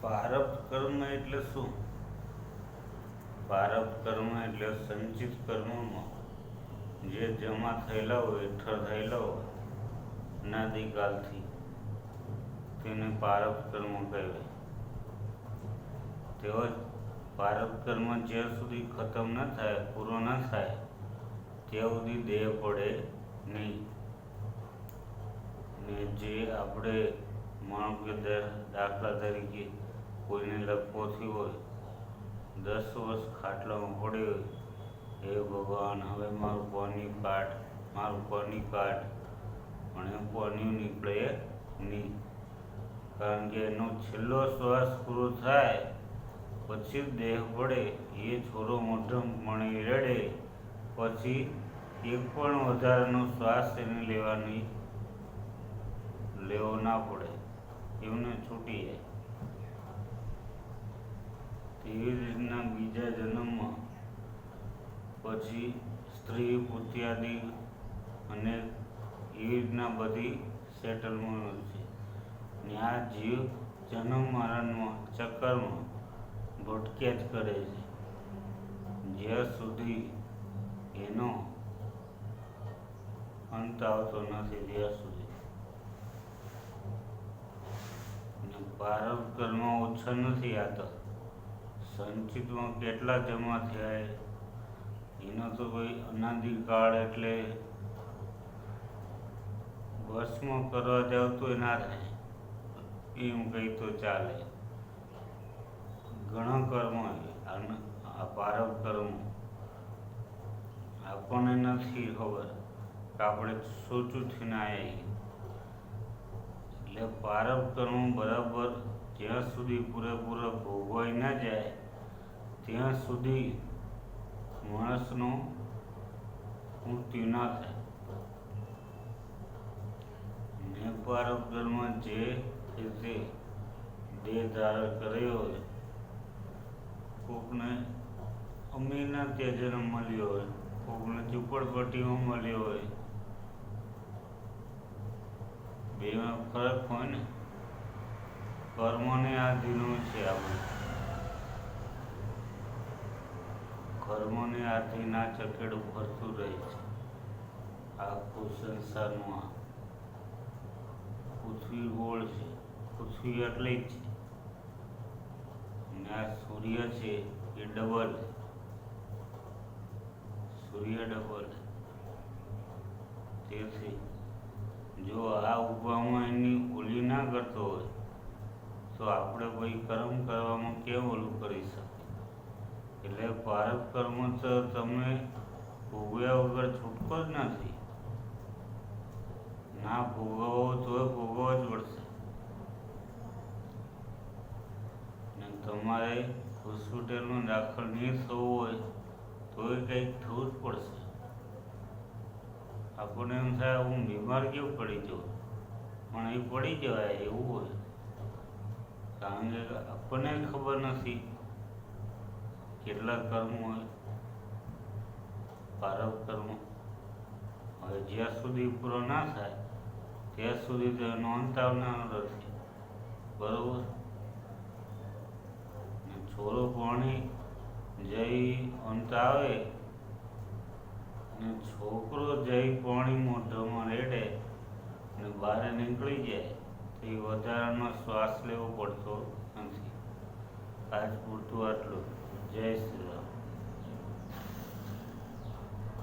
પ્રારબ્ધ કર્મ એટલે શું? પ્રારબ્ધ કર્મ એટલે સંચિત કર્મમાં જે જમા થયેલા હોય, હેઠળ થયેલા હોય અનાદિકાલથી, તેને પ્રારબ્ધ કર્મ કહેવાય. તેઓ પ્રારબ્ધ કર્મ જ્યાં સુધી ખતમ ન થાય, પૂરો ન થાય ત્યાં સુધી દેહ પડે નહીં. ને જે આપણે માનો કે દાખલા તરીકે કોઈને લકવો થયો હોય, 10 વર્ષ ખાટલામાં પડ્યો હોય, હે ભગવાન હવે મારું પાની કાઢ, પણ એ પાણી નીકળે નહીં. કારણ કે એનો છેલ્લો શ્વાસ પૂરો થાય પછી દેહ પડે. એ છોરો મધ્યમપણે રડે પછી એક પણ વધારાનો શ્વાસ એને લેવો ના પડે, એમને છૂટી જાય. તેવી રીતના બીજા જન્મમાં પછી સ્ત્રી પુત્યાદિ અને એવી રીતના બધી સેટલમેન્ટ છે. ને આ જીવ જન્મ મરણમાં ચક્કરમાં ભટક્યા જ કરે છે જ્યાં સુધી એનો અંત આવતો નથી. ત્યાં સુધી પ્રારબ્ધ કર્મ ઓછા નથી. આ તો સંચિતમાં કેટલા જમા થયા એનો તો કોઈ અનાદિકાળ, એટલે ભસ્મ કરવા જાવ તો ના થાય એમ કહી તો ચાલે. ઘણા કર્મ આ પ્રારબ્ધ કર્મ આપણને નથી ખબર કે આપણે સોચુંથી ના આવી. એટલે પ્રારબ્ધ કર્મ બરાબર જ્યાં સુધી પૂરેપૂરા ભોગવાઈ ના જાય ત્યાં સુધી માણસનું મૃત્યુ ના થાય. ને પ્રારબ્ધ કર્મ જે રીતે દેહ ધારણ કર્યો હોય, કોકને અમીરના ત્યાં જન્મ મળ્યો હોય, કોકને ઝૂંપડપટ્ટીમાં મળ્યો હોય, બેમાં ફરક હોય ને. કર્મને આધીન છે આપણે, કર્મને આધીન આ ચકેડું ફરતું રહે છે. આખું સંસારનું આ પૃથ્વી ગોળ છે, પૃથ્વી એટલી જ છે. ને આ સૂર્ય છે એ ડબલ, સૂર્ય ડબલ. તેથી જો આ ઉભામાં એની ઓલી ના કરતો હોય તો આપણે કોઈ કર્મ કરવામાં કેમ ઓલું કરી શકીએ? એટલે પ્રારબ્ધ કર્મ તો તમે ભોગવ્યા વગર છૂટકો જ નથી. ના ભોગવો તો ભોગવવો જ પડશે. ને તમારે હોસ્પિટલમાં દાખલ નહીં થવું હોય તો એ કંઈક થવું જ પડશે. આપણને એમ થાય હું બીમાર કેવું પડી જાઉં, પણ એ પડી જવાય એવું હોય. કારણ કે આપણને ખબર નથી કેટલા કર્મ હોય પ્રારબ્ધ કર્મ. હવે જ્યાં સુધી પૂરો ના થાય ત્યાં સુધી તો એનો અંત આવનારો નથી. બરોબર? છોરો પાણી જઈ અંત આવે ને છોકરો જઈ પાણી મોઢામાં રેડે ને બહાર નીકળી જાય તો એ વધારાનો શ્વાસ લેવો પડતો નથી. આજ પૂરતું આટલું.